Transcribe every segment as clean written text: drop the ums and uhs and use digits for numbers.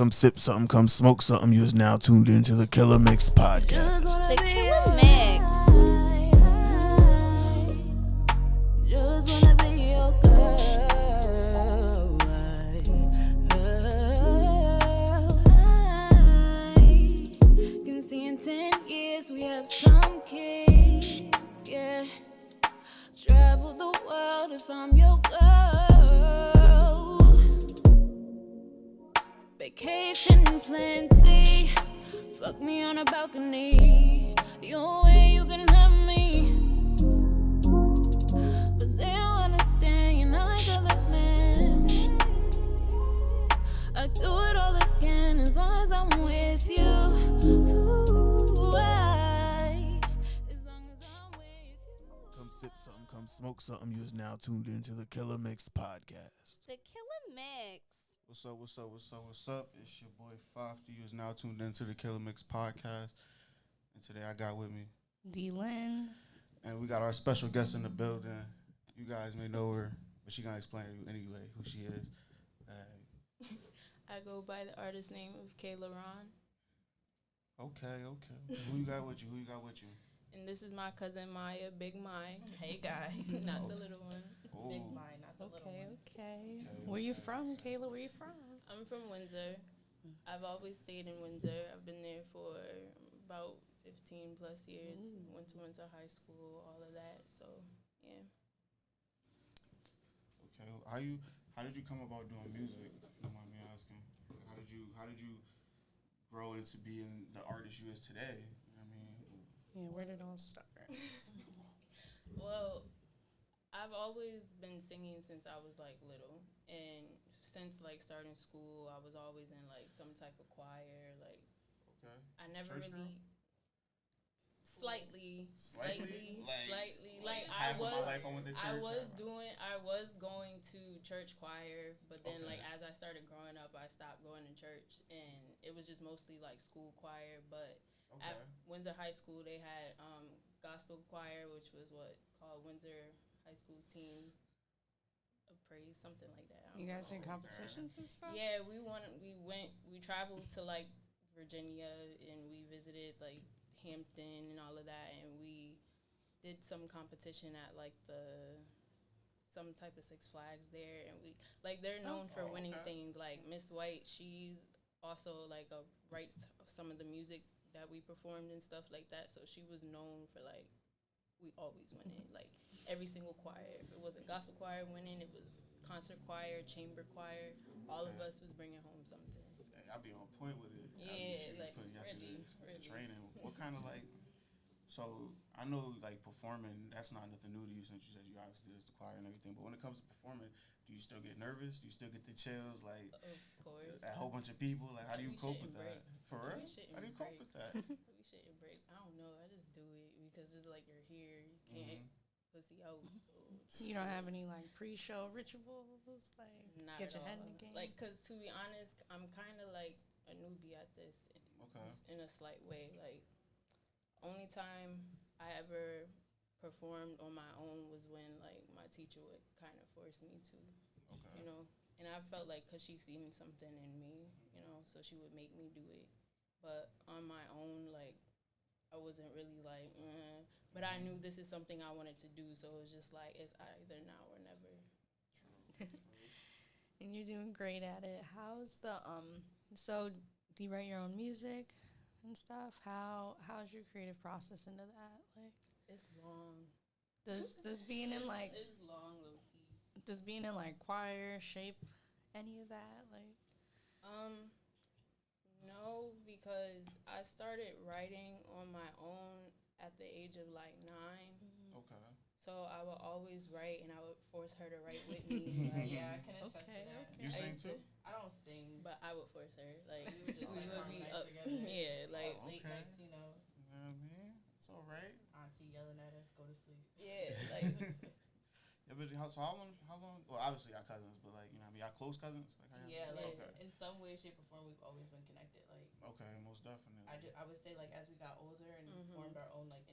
Come sip something, come smoke something. You is now tuned into the Killer Mix podcast. The Killer Mix. Just wanna be your girl. I can see in 10 years we have some kids, yeah. Travel the world if I'm your girl. Vacation plenty. Fuck me on a balcony. The only way you can have me. But they don't understand, you're not like other men. I do it all again as long as I'm with you. Ooh, as long as I'm with you. Come sip something, come smoke something. You is now tuned into the Killer Mix podcast. The Killer Mix. What's up, what's up, what's up, what's up? It's your boy Fofty. You is now tuned into the Killer Mix podcast. And today I got with me DeeLynn. and we got our special guest in the building. You guys may know her, but she gonna explain to you anyway who she is. I go by the artist name of Khaylaron. Okay. Who you got with you? And this is my cousin Maya, Big Mai. Hey guys. Not the little one. Oh. Big Mai, not the little one. Okay. Where you from, Kayla? Where you from? I'm from Windsor. I've always stayed in Windsor. I've been there for about 15 plus years. Went to Windsor High School, all of that. So, yeah. Okay. How did you come about doing music? If you don't mind me asking. How did you grow into being the artist you is today? You know what I mean? Yeah, where did it all start? Well, I've always been singing since I was like little, and since like starting school, I was always in like some type of choir. Like, Okay. I never Church really, girl? slightly. Like Like I half of my was, life I went to church. I was going to church choir, but then Okay. like as I started growing up, I stopped going to church, and it was just mostly like school choir. But Okay. at Windsor High School, they had gospel choir, which was called Windsor High School's team of praise, something like that. I don't You guys know. in competitions and stuff? Yeah, we traveled to like Virginia, and we visited like Hampton and all of that, and we did some competition at like some type of Six Flags there, and we like they're known for winning things. Like Miss White, she's also like writes some of the music that we performed and stuff like that, so she was known for like we always winning, like every single choir. If it wasn't gospel choir winning, it was concert choir, chamber choir. All of us was bringing home something. I'll be on point with it. Yeah, like really. really. Training. What kind of like? So I know like performing, that's not nothing new to you since you said you obviously did the choir and everything. But when it comes to performing, do you still get nervous? Do you still get the chills? Like Of course. a whole bunch of people. Like how do you We cope shouldn't with that? break. For real? We shouldn't How do you cope break. with that? We shouldn't break. I don't know. I just do it because it's like you're here. You can't pussy out. So You don't have any like pre-show rituals, like not get at your head all. in the game. Like, cause to be honest, I'm kind of like a newbie at this. Okay. Just in a slight way. Like, only time I ever performed on my own was when like my teacher would kind of force me to, Okay. you know. And I felt like cause she seen something in me, you know, so she would make me do it. But on my own, like, I wasn't really like, but I knew this is something I wanted to do, so it was just like it's either now or never. And you're doing great at it. How's the so do you write your own music and stuff? How's your creative process into that? Like, It's long. does being in like It's long, low key. does being in like choir shape any of that? Like, No, because I started writing on my own at the age of like 9. Okay. So I would always write, and I would force her to write with me. Like, Yeah, I can attest Okay, to that. okay. You I sing used too? I don't sing. but I would force her. Like We would just we like would be harmonize up, together. yeah, like Late Okay. nights, you know, You know what I mean? It's all right. auntie yelling at us, go to sleep. yeah, like Yeah, but how long? Well, obviously y'all cousins, but like, you know what I mean? Y'all close cousins? Like, how y'all- Yeah, like Okay. in some way, shape, or form, we've always been connected. Like Okay, most definitely. I would say, like as we got older and formed our own like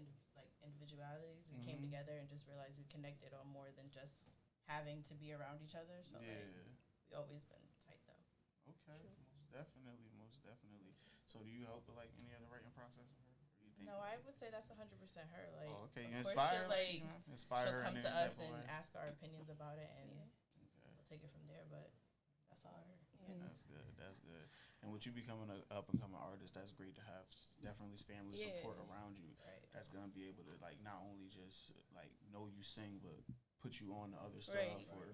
individualities, we came Mhm. together and just realized we connected on more than just having to be around each other. So Yeah. like we always been tight though. Okay. Most most definitely. So do you help with like any of the writing process with her? Or you think No, I would say that's 100% her. Like, oh, okay, of you course inspire she'll, her, like, inspire she'll her come in to any us type of and way. ask our opinions about it, and Okay. we'll take it from there. But that's all her. Yeah. That's good. That's good. And with you becoming an up and coming artist, that's great to have. Definitely family support around you. Right. That's gonna be able to like not only just like know you sing, but put you on to other stuff or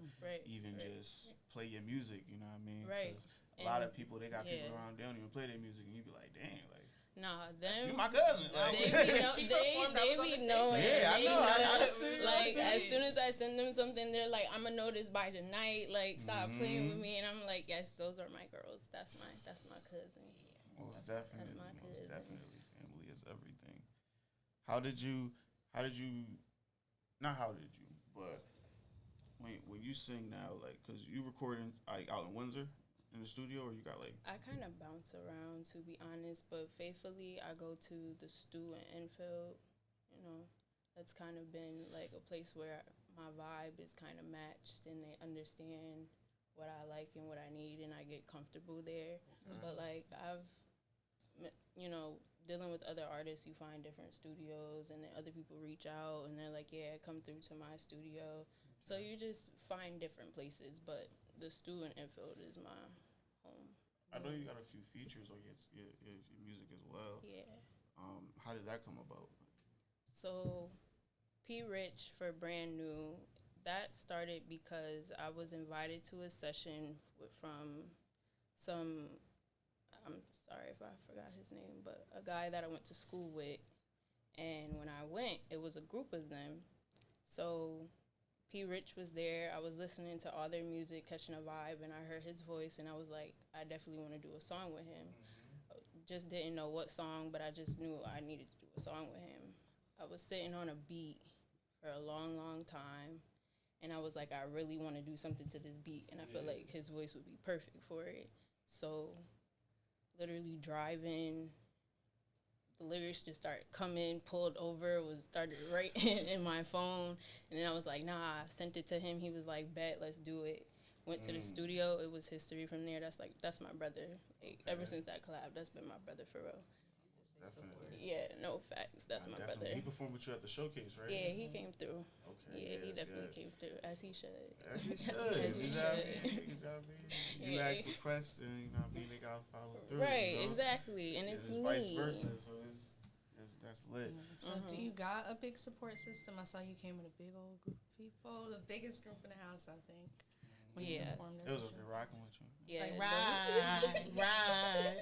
even just play your music. You know what I mean? Right. 'Cause a lot of people they got people around they don't even play their music, and you be like, dang, like. Nah, them. You my cousin. Like, They be knowing. Yeah, I know. I see. Like, as soon as I send them something, they're like, I'm going to know this by tonight. Like, stop playing with me. And I'm like, yes, those are my girls. That's my cousin. Most definitely. That's my most cousin. definitely. Family is everything. How did you, not how did you, but when you sing now, like, because you recording like out in Windsor? In the studio, or you got like? I kind of bounce around, to be honest, but faithfully, I go to the Stew in Enfield. You know, that's kind of been like a place where my vibe is kind of matched, and they understand what I like and what I need, and I get comfortable there. But like dealing with other artists, you find different studios, and then other people reach out, and they're like, "Yeah, come through to my studio." So you just find different places, but the Stew in Enfield is my home. I know you got a few features on your music as well. Yeah. How did that come about? So, P. Rich for Brand New, that started because I was invited to a session from some, I'm sorry if I forgot his name, but a guy that I went to school with. And when I went, it was a group of them. So P. Rich was there. I was listening to all their music, catching a vibe, and I heard his voice, and I was like, I definitely want to do a song with him. Just didn't know what song, but I just knew I needed to do a song with him. I was sitting on a beat for a long, long time, and I was like, I really want to do something to this beat, and I feel like his voice would be perfect for it. So literally driving, the lyrics just started coming, pulled over, started writing in my phone. And then I was like, nah, I sent it to him. He was like, bet, let's do it. Went to the studio. It was history from there. That's my brother. Like, ever since that collab, that's been my brother for real. Definitely. Yeah, no facts. That's my brother. He performed with you at the showcase, right? Yeah, he came through. Okay. Yeah, he definitely came through, as he should. As he should. As he should. You act requests, and you know what I mean, they gotta follow through. Right, you know? exactly, and it's me. Vice versa, so that's lit. So do you got a big support system? I saw you came with a big old group of people, the biggest group in the house, I think. When you performed it was rocking with you. Yeah, like, right.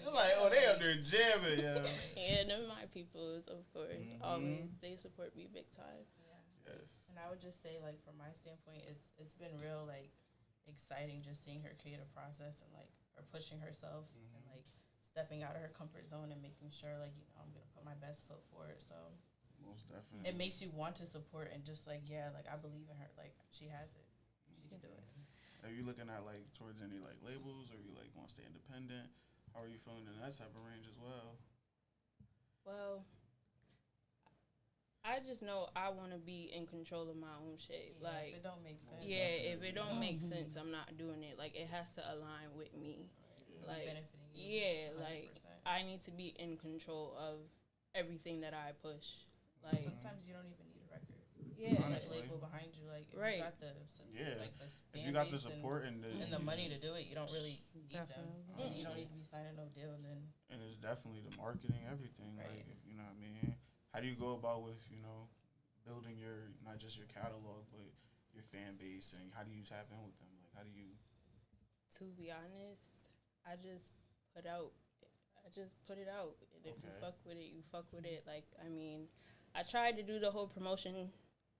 I'm like, oh, they up there jamming, yeah. Yeah, they're my peoples, of course. Always, they support me big time. Yes. And I would just say, like, from my standpoint, it's been real, like, exciting just seeing her creative process and, like, her pushing herself and, like, stepping out of her comfort zone and making sure, like, you know, I'm going to put my best foot forward. So most definitely. it makes you want to support and just, like, yeah, like, I believe in her. Like, she has it. She can do it. Are you looking at, like, towards any, like, labels, or you, like, want to stay independent? How are you feeling in that type of range as well? Well, I just know I want to be in control of my own shit. Yeah, like, if it don't make sense. Yeah, if it don't make sense, I'm not doing it. Like, it has to align with me. Like, benefiting you. yeah, 100%. like, I need to be in control of everything that I push. Like, sometimes you don't even need a record. Yeah, honestly. Like, label behind you, like, if right. you got the like the if you got the support and the money to do it, you don't really need Definitely. them. You don't need to be signing no deal. And it's definitely the marketing, everything. Right. Like, you know what I mean? How do you go about with, you know, building your, not just your catalog, but your fan base, and how do you tap in with them? Like, how do you? To be honest, I just put it out. And if you fuck with it, you fuck with it. Like, I mean, I tried to do the whole promotion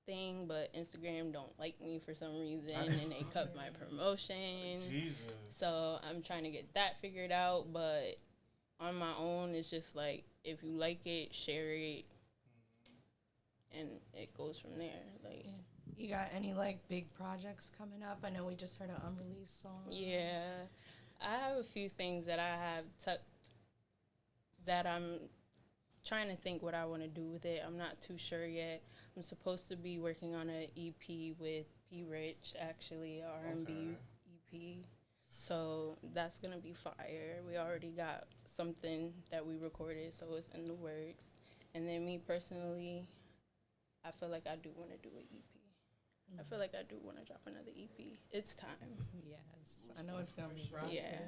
thing, but Instagram don't like me for some reason, and they cut my promotion. Jesus. So I'm trying to get that figured out, but on my own, it's just like, if you like it, share it, and it goes from there. Like, you got any, like, big projects coming up? I know we just heard an unreleased song. yeah, I have a few things that I have tucked that I'm trying to think what I want to do with it. I'm not too sure yet. I'm supposed to be working on an EP with P. Rich, actually, a R&B EP. So that's going to be fire. We already got something that we recorded, so it's in the works. And then me personally, I feel like I do want to do an EP. I feel like I do want to drop another EP. It's time. Yes, I know it's gonna be rough. Yeah.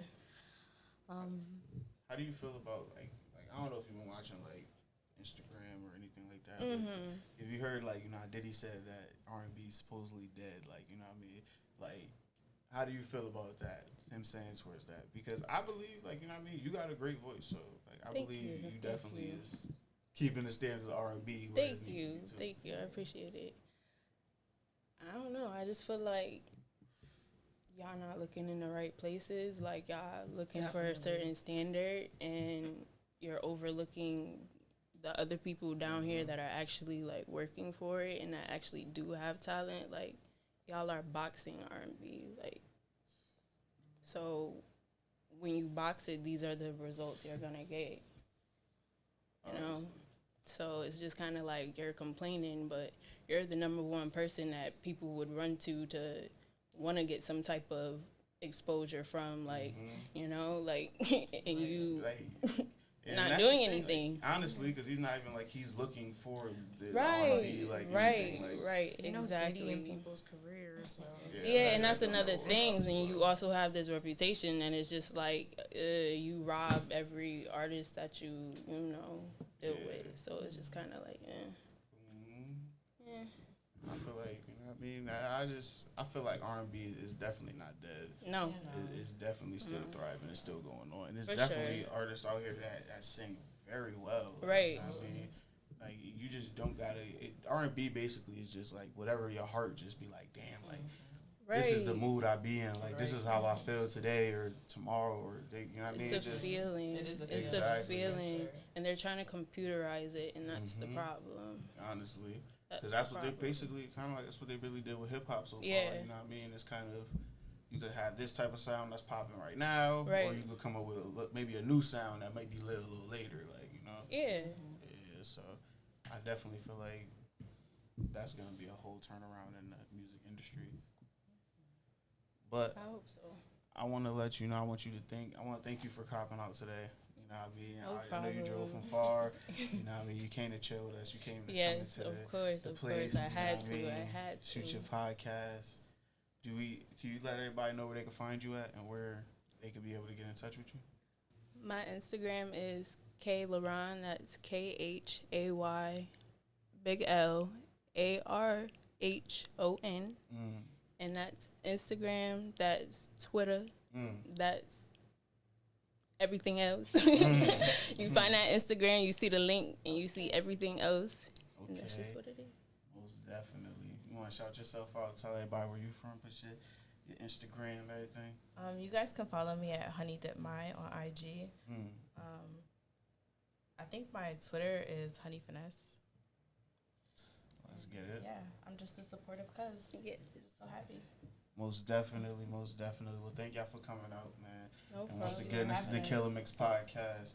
How do you feel about like I don't know if you've been watching like Instagram or anything like that. Mm-hmm. If you heard like how Diddy said that R&B is supposedly dead, like what I mean, like how do you feel about that? Him saying towards that, because I believe like what I mean, you got a great voice, so like I believe you definitely is keeping the standards of R&B. Thank you. I appreciate it. I don't know. I just feel like y'all not looking in the right places. Like y'all looking for a certain standard, and you're overlooking the other people down here that are actually like working for it and that actually do have talent. Like y'all are boxing R&B. Like, so when you box it, these are the results you're gonna get. You know. So it's just kind of like you're complaining, but you're the number one person that people would run to want to get some type of exposure from, like, you know, like, and you not doing anything. Like, honestly, because he's not even like he's looking for the right, like right, like, right, you exactly. know, Diddy in people's careers. So. Yeah, and that's another thing. And you also have this reputation, and it's just like you rob every artist that you know deal with. So it's just kind of like, I feel like what I mean. I feel like R&B is definitely not dead. No, it's definitely still thriving. It's still going on, and there's For definitely sure. artists out here that sing very well. Right. I mean, like you just don't gotta. R&B basically is just like whatever your heart just be like. Damn, like. right. This is the mood I be in. Like, this is how I feel today or tomorrow or, you know what I mean? It's a feeling. It is a It's feeling. a feeling. Sure. And they're trying to computerize it, and that's the problem. Honestly. Because that's what they basically, kind of like, that's what they really did with hip-hop so far. You know what I mean? It's kind of, you could have this type of sound that's popping right now, or you could come up with maybe a new sound that might be lit a little later, like, you know? Yeah. Yeah, so I definitely feel like that's going to be a whole turnaround in the music industry. But I hope so. I want to let you know, I want to thank you for copping out today. You know what I mean? No I know you drove from far. You know what I mean? You came to chill with us. You came to come into of course. the place. I had to. I had to. Shoot your podcast. Can you let everybody know where they can find you at and where they could be able to get in touch with you? My Instagram is Khaylaron. That's KHAY big LARHON. And that's Instagram, that's Twitter, that's everything else. You find that Instagram, you see the link, and you see everything else. Okay. And that's just what it is. Most definitely. You want to shout yourself out, tell everybody where you from, put your Instagram, everything? You guys can follow me at honeydipmy on IG. I think my Twitter is honeyfinesse. Let's get it. Yeah, I'm just a supportive cuz. Yeah, just so happy. Most definitely. Well, thank y'all for coming out, man. No And once problem. again, this is the Killa Mix Podcast.